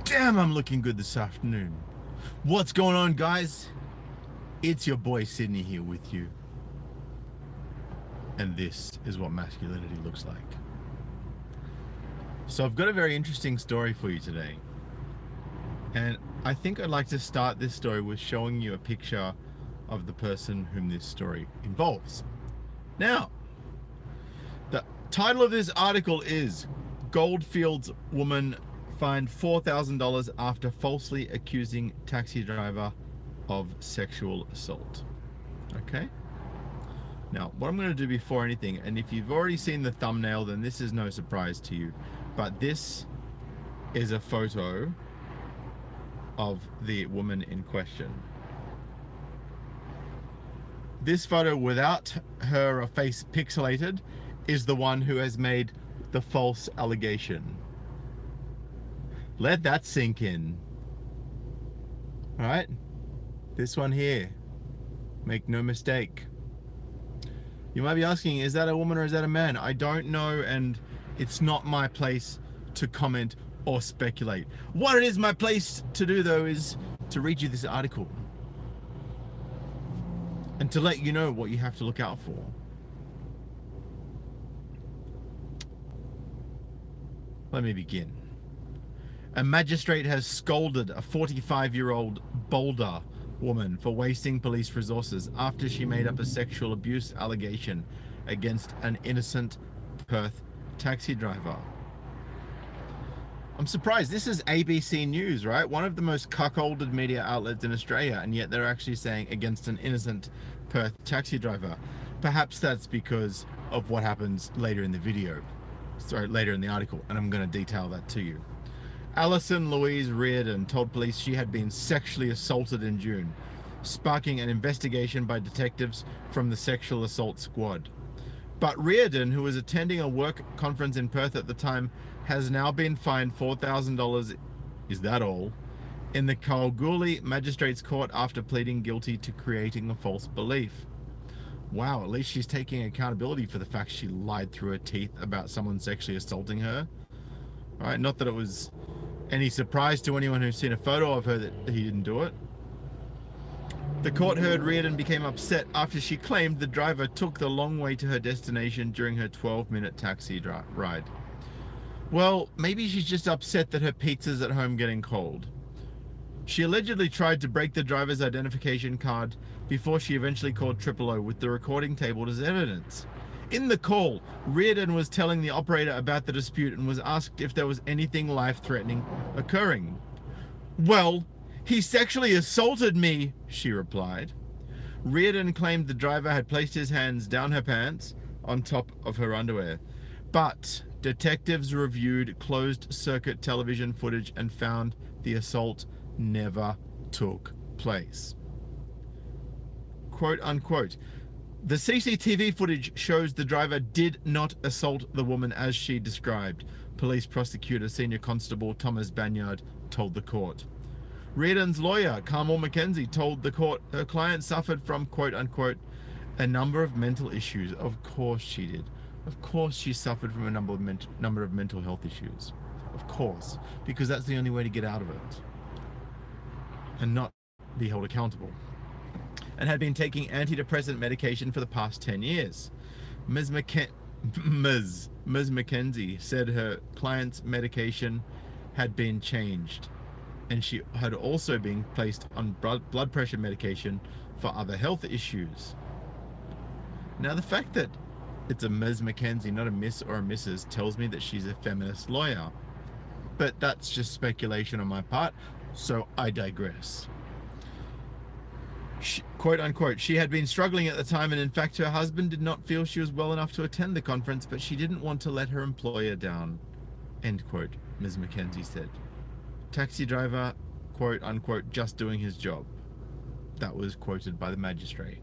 Damn, I'm looking good this afternoon. What's going on, guys? It's your boy Sydney here with you. And this is what masculinity looks like. So I've got a very interesting story for you today. And I think I'd like to start this story with showing you a picture of the person whom this story involves. Now, the title of this article is Goldfields Woman Fined $4,000 after falsely accusing taxi driver of sexual assault. Okay? Now, what I'm going to do before anything, and if you've already seen the thumbnail, then this is no surprise to you, but this is a photo of the woman in question. This photo without her face pixelated is the one who has made the false allegation. Let that sink in. All right? This one here. Make no mistake. You might be asking, is that a woman or is that a man? I don't know, and it's not my place to comment or speculate. What it is my place to do, though, is to read you this article and to let you know what you have to look out for. Let me begin. A magistrate has scolded a 45-year-old Boulder woman for wasting police resources after she made up a sexual abuse allegation against an innocent Perth taxi driver. I'm surprised. This is ABC News, right? One of the most cuckolded media outlets in Australia, and yet they're actually saying against an innocent Perth taxi driver. Perhaps that's because of what happens later in the video. Sorry, later in the article, and I'm going to detail that to you. Alison Louise Reardon told police she had been sexually assaulted in June, sparking an investigation by detectives from the Sexual Assault Squad. But Reardon, who was attending a work conference in Perth at the time, has now been fined $4,000, is that all, in the Kalgoorlie Magistrates Court after pleading guilty to creating a false belief. Wow, at least she's taking accountability for the fact she lied through her teeth about someone sexually assaulting her. All right, not that it was any surprise to anyone who's seen a photo of her that he didn't do it. The court heard Reardon became upset after she claimed the driver took the long way to her destination during her 12-minute taxi ride. Well, maybe she's just upset that her pizza's at home getting cold. She allegedly tried to break the driver's identification card before she eventually called 000 with the recording tabled as evidence. In the call, Reardon was telling the operator about the dispute and was asked if there was anything life-threatening occurring. "Well, he sexually assaulted me," she replied. Reardon claimed the driver had placed his hands down her pants on top of her underwear. But detectives reviewed closed-circuit television footage and found the assault never took place. Quote unquote, "The CCTV footage shows the driver did not assault the woman as she described," Police Prosecutor Senior Constable Thomas Banyard told the court. Reardon's lawyer, Carmel McKenzie, told the court her client suffered from, quote unquote, "a number of mental issues." Of course she did. Of course she suffered from a number of mental health issues. Of course, because that's the only way to get out of it and not be held accountable. And had been taking antidepressant medication for the past 10 years. Ms. McKenzie said her client's medication had been changed, and she had also been placed on blood pressure medication for other health issues. Now, the fact that it's a Ms. McKenzie, not a Miss or a Mrs., tells me that she's a feminist lawyer. But that's just speculation on my part, so I digress. Quote unquote, "She had been struggling at the time, and in fact her husband did not feel she was well enough to attend the conference, but she didn't want to let her employer down," end quote, Ms. McKenzie said. Taxi driver, quote unquote, "just doing his job." That was quoted by the magistrate.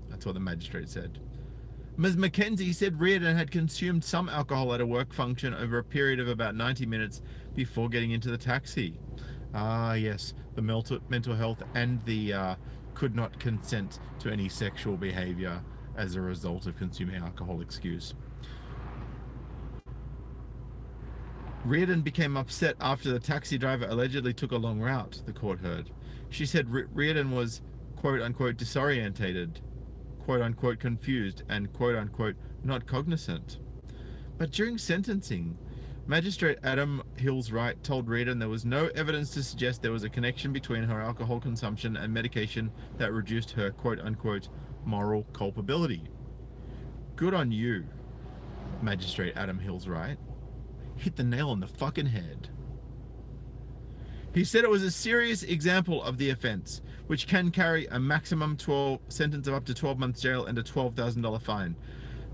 That's what the magistrate said. Ms. McKenzie said Reardon had consumed some alcohol at a work function over a period of about 90 minutes before getting into the taxi. Ah, yes, the mental health and the could not consent to any sexual behavior as a result of consuming alcohol excuse. Reardon became upset after the taxi driver allegedly took a long route, the court heard. She said Reardon was quote unquote disorientated, quote unquote confused, and quote unquote not cognizant. But during sentencing, Magistrate Adam Hills-Wright told Reardon there was no evidence to suggest there was a connection between her alcohol consumption and medication that reduced her quote unquote moral culpability. Good on you, Magistrate Adam Hills-Wright. Hit the nail on the fucking head. He said it was a serious example of the offence, which can carry a maximum sentence of up to 12 months jail and a $12,000 fine.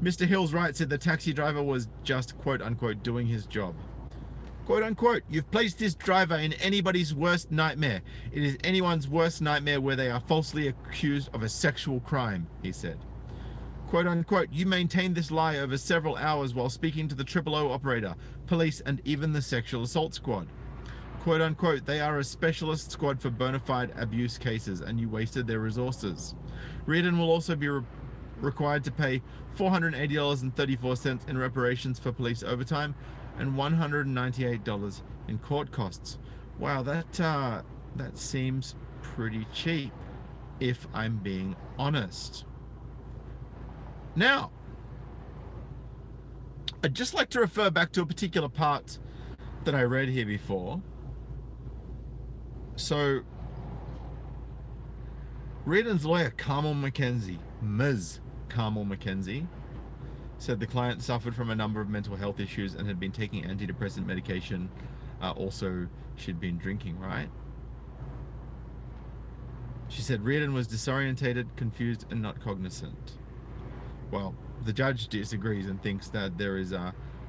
Mr. Hills-Wright said the taxi driver was just quote unquote doing his job. Quote unquote, you've placed this driver in anybody's worst nightmare. It is anyone's worst nightmare where they are falsely accused of a sexual crime, he said. Quote unquote, you maintained this lie over several hours while speaking to the O operator, police, and even the sexual assault squad. Quote unquote, they are a specialist squad for bona fide abuse cases and you wasted their resources. Reardon will also be required to pay $480.34 in reparations for police overtime and $198 in court costs. Wow, that seems pretty cheap, if I'm being honest. Now, I'd just like to refer back to a particular part that I read here before. So, Reardon's lawyer, Ms. Carmel McKenzie, said the client suffered from a number of mental health issues and had been taking antidepressant medication. Also, she'd been drinking, right? She said Reardon was disorientated, confused, and not cognizant. Well, the judge disagrees and thinks that there is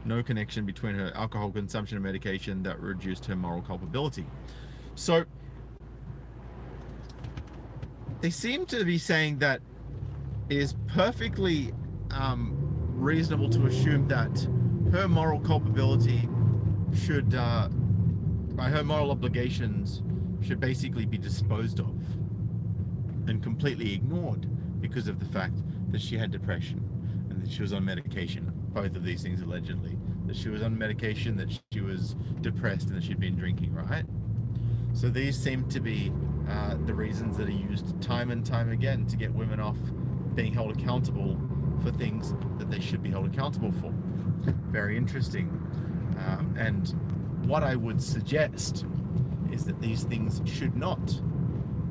no connection between her alcohol consumption and medication that reduced her moral culpability. So, they seem to be saying that it is perfectly reasonable to assume that her moral culpability should, her moral obligations should basically be disposed of and completely ignored because of the fact that she had depression and that she was on medication. Both of these things allegedly. That she was on medication, that she was depressed, and that she'd been drinking, right? So these seem to be the reasons that are used time and time again to get women off being held accountable for things that they should be held accountable for. Very interesting. And what I would suggest is that these things should not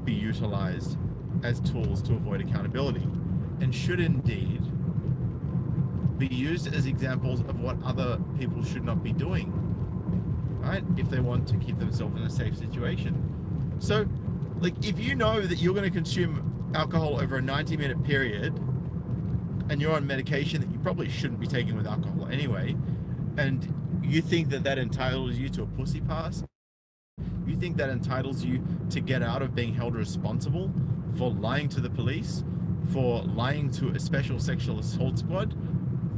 be utilized as tools to avoid accountability, and should indeed be used as examples of what other people should not be doing, right? If they want to keep themselves in a safe situation. So, like, if you know that you're going to consume alcohol over a 90-minute period and you're on medication that you probably shouldn't be taking with alcohol anyway, and you think that that entitles you to a pussy pass, you think that entitles you to get out of being held responsible for lying to the police, for lying to a special sexual assault squad,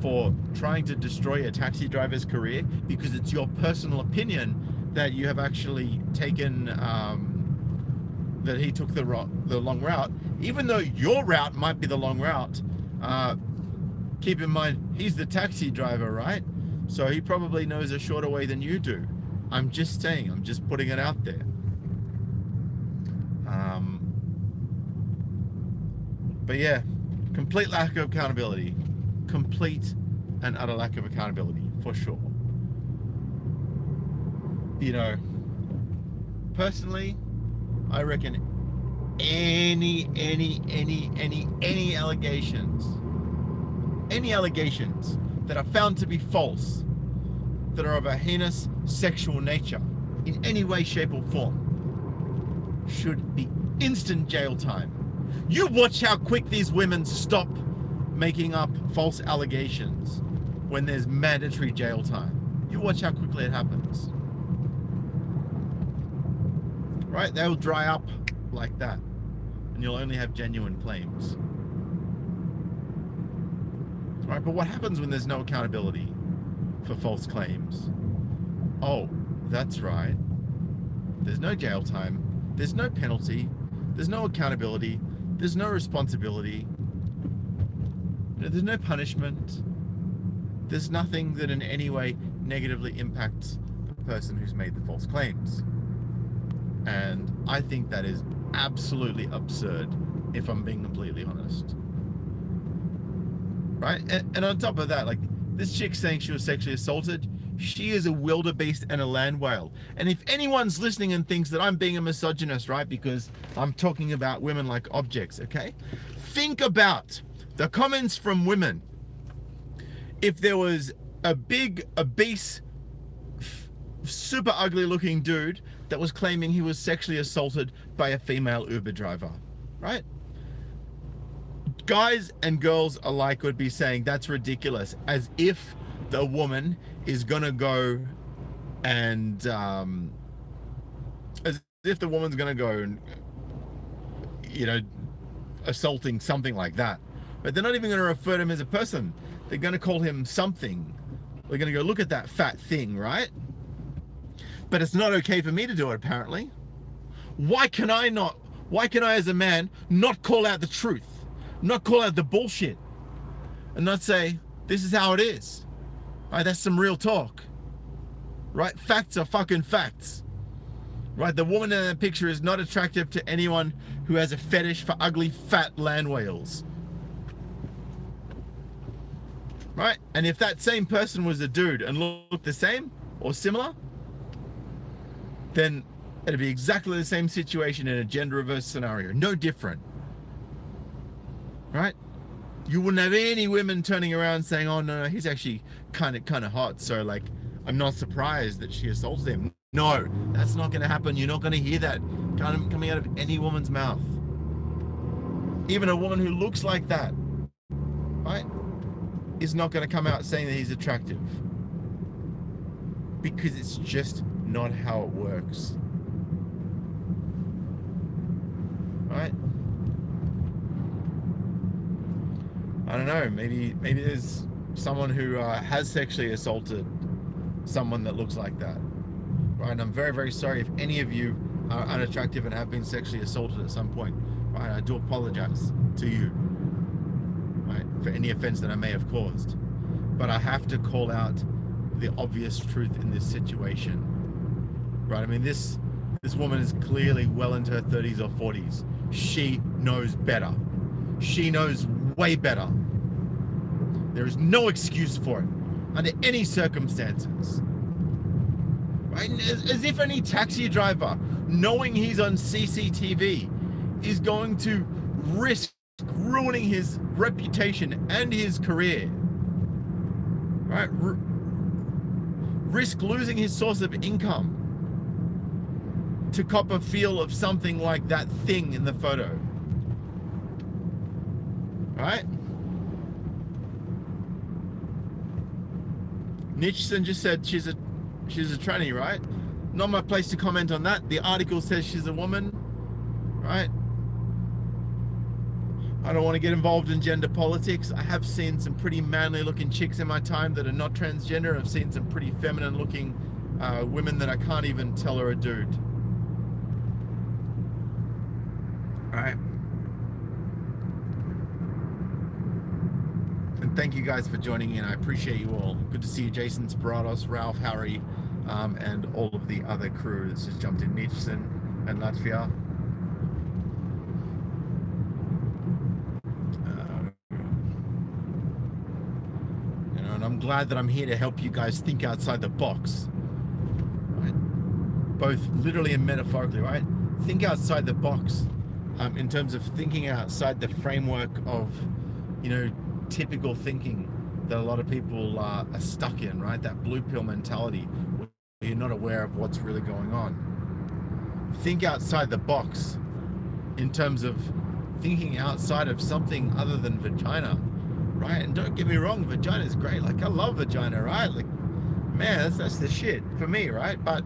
for trying to destroy a taxi driver's career because it's your personal opinion that you have actually taken, that he took the long route, even though your route might be the long route. Keep in mind, he's the taxi driver, right? So he probably knows a shorter way than you do. I'm just saying, I'm just putting it out there. But yeah, complete lack of accountability. Complete and utter lack of accountability, for sure. You know, personally, I reckon any allegations that are found to be false, that are of a heinous sexual nature, in any way, shape, or form, should be instant jail time. You watch how quick these women stop making up false allegations when there's mandatory jail time. You watch how quickly it happens. Right? They'll dry up like that, and you'll only have genuine claims. Right? But what happens when there's no accountability for false claims? Oh, that's right. There's no jail time. There's no penalty. There's no accountability. There's no responsibility. There's no punishment. There's nothing that in any way negatively impacts person who's made the false claims. And I think that is absolutely absurd, if I'm being completely honest. Right? And on top of that, like, this chick saying she was sexually assaulted, she is a wildebeest and a land whale. And if anyone's listening and thinks that I'm being a misogynist, right, because I'm talking about women like objects, okay? Think about the comments from women. If there was a big, obese, super ugly looking dude that was claiming he was sexually assaulted by a female Uber driver, right? Guys and girls alike would be saying that's ridiculous, as if the woman is gonna go and as if the woman's gonna go and, you know, assaulting something like that. But they're not even gonna refer to him as a person. They're gonna call him something. They're gonna go, look at that fat thing, right? But it's not okay for me to do it, apparently. Why can I as a man not call out the truth? Not call out the bullshit? And not say, this is how it is. Right, that's some real talk. Right? Facts are fucking facts. Right? The woman in that picture is not attractive to anyone who has a fetish for ugly, fat land whales. Right? And if that same person was a dude and looked the same or similar, then it'd be exactly the same situation in a gender reverse scenario. No different. Right? You wouldn't have any women turning around saying, oh no, he's actually kind of hot, so like I'm not surprised that she assaulted him. No, that's not going to happen. You're not going to hear that coming out of any woman's mouth. Even a woman who looks like that, right, is not going to come out saying that he's attractive, because it's just not how it works. Right? I don't know, maybe there's someone who has sexually assaulted someone that looks like that. Right? And I'm very, very sorry if any of you are unattractive and have been sexually assaulted at some point. Right? I do apologize to you, right, for any offense that I may have caused. But I have to call out the obvious truth in this situation. Right? I mean, this woman is clearly well into her 30s or 40s. She knows better. She knows way better. There is no excuse for it under any circumstances. Right? As if any taxi driver, knowing he's on CCTV, is going to risk ruining his reputation and his career. Right? Risk losing his source of income to cop a feel of something like that thing in the photo. Right? Nitchson just said she's a tranny, right? Not my place to comment on that. The article says she's a woman, right? I don't want to get involved in gender politics. I have seen some pretty manly looking chicks in my time that are not transgender. I've seen some pretty feminine looking women that I can't even tell are a dude. All right. And thank you guys for joining in. I appreciate you all. Good to see you, Jason, Sparados, Ralph, Harry, and all of the other crew that's just jumped in, Nitchson and Latvia. And I'm glad that I'm here to help you guys think outside the box. Right? Both literally and metaphorically, right? Think outside the box in terms of thinking outside the framework of, you know, typical thinking that a lot of people are stuck in, right? That blue pill mentality where you're not aware of what's really going on. Think outside the box in terms of thinking outside of something other than vagina, right? And don't get me wrong, vagina is great. Like, I love vagina, right? Like, man, that's the shit for me, right? But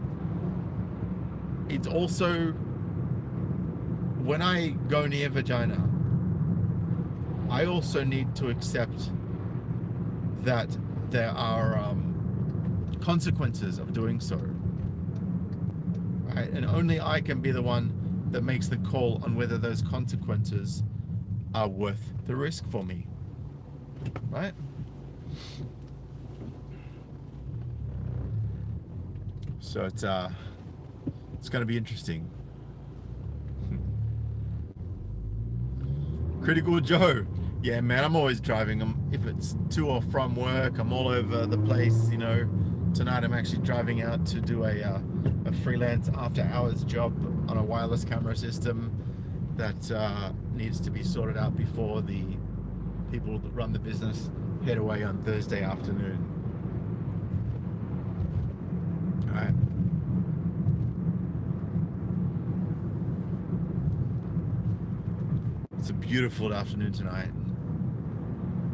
it's also, when I go near vagina, I also need to accept that there are consequences of doing so, right? And only I can be the one that makes the call on whether those consequences are worth the risk for me, right? So it's going to be interesting. Critical Joe. Yeah, man, I'm always driving. If it's to or from work, I'm all over the place. You know, tonight I'm actually driving out to do a freelance after-hours job on a wireless camera system that needs to be sorted out before the people that run the business head away on Thursday afternoon. All right. It's a beautiful afternoon tonight.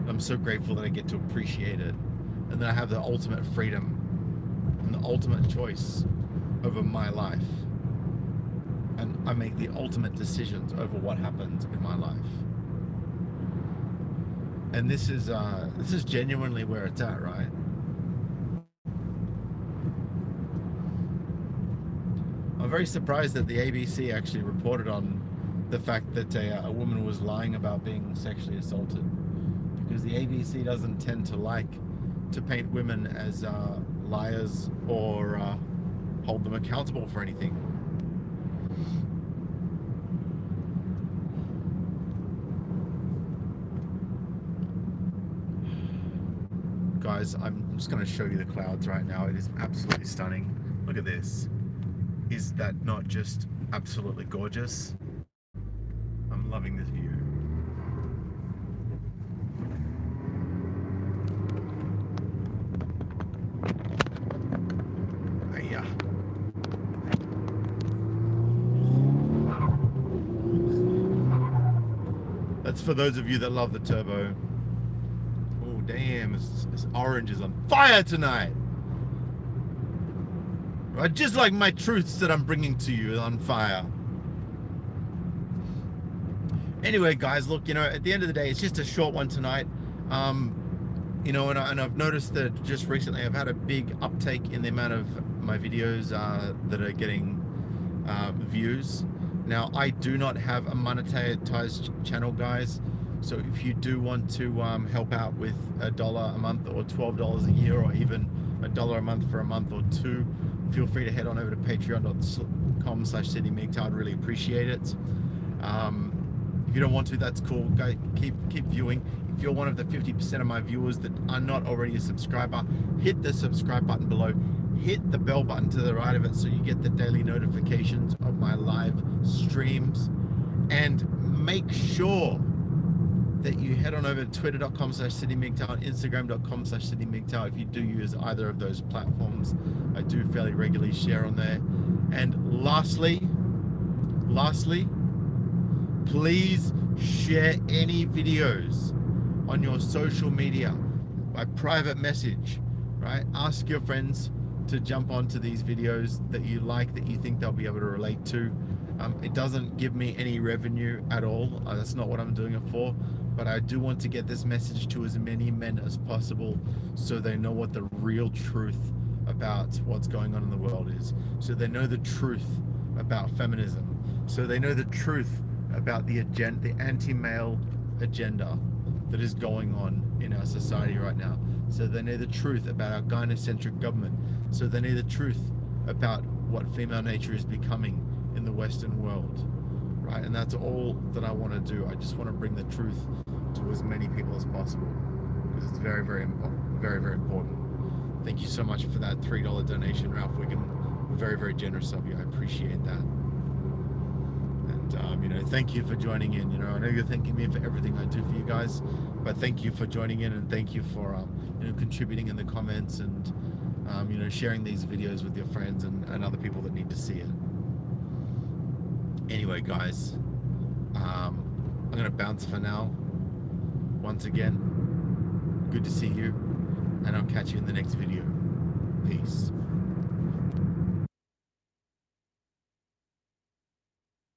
I'm so grateful that I get to appreciate it, and that I have the ultimate freedom and the ultimate choice over my life, and I make the ultimate decisions over what happens in my life. And this is genuinely where it's at, right? I'm very surprised that the ABC actually reported on the fact that a woman was lying about being sexually assaulted, because the ABC doesn't tend to like to paint women as liars or hold them accountable for anything. Guys, I'm just going to show you the clouds right now. It is absolutely stunning. Look at this. Is that not just absolutely gorgeous? I'm loving this view. Yeah. That's for those of you that love the turbo. Oh damn, this orange is on fire tonight. Right, just like my truths that I'm bringing to you on fire. Anyway, guys, look, you know, at the end of the day, it's just a short one tonight. You know, and I've noticed that just recently I've had a big uptake in the amount of my videos that are getting views. Now, I do not have a monetized channel, guys. So if you do want to help out with $1 a month or $12 a year, or even $1 a month for a month or two, feel free to head on over to patreon.com/CityMigTown. I'd really appreciate it. If you don't want to, that's cool. Go keep viewing. If you're one of the 50% of my viewers that are not already a subscriber, hit the subscribe button below. Hit the bell button to the right of it so you get the daily notifications of my live streams. And make sure that you head on over to twitter.com/CityMigTown, instagram.com/CityMigTown if you do use either of those platforms. I do fairly regularly share on there. And lastly, please share any videos on your social media by private message, right? Ask your friends to jump onto these videos that you like, that you think they'll be able to relate to. It doesn't give me any revenue at all. That's not what I'm doing it for. But I do want to get this message to as many men as possible so they know what the real truth about what's going on in the world is. So they know the truth about feminism. So they know the truth about the agenda, the anti-male agenda that is going on in our society right now. So they know the truth about our gynocentric government. So they know the truth about what female nature is becoming in the Western world, right? And that's all that I want to do. I just want to bring the truth to as many people as possible, because it's very, very important. Very, very important. Thank you so much for that $3 donation, Ralph Wiggum. Very, very generous of you. I appreciate that. You know, thank you for joining in. You know, I know you're thanking me for everything I do for you guys, but thank you for joining in, and thank you for you know, contributing in the comments, and you know, sharing these videos with your friends and other people that need to see it. Anyway, guys, I'm gonna bounce for now. Once again, good to see you, and I'll catch you in the next video. Peace.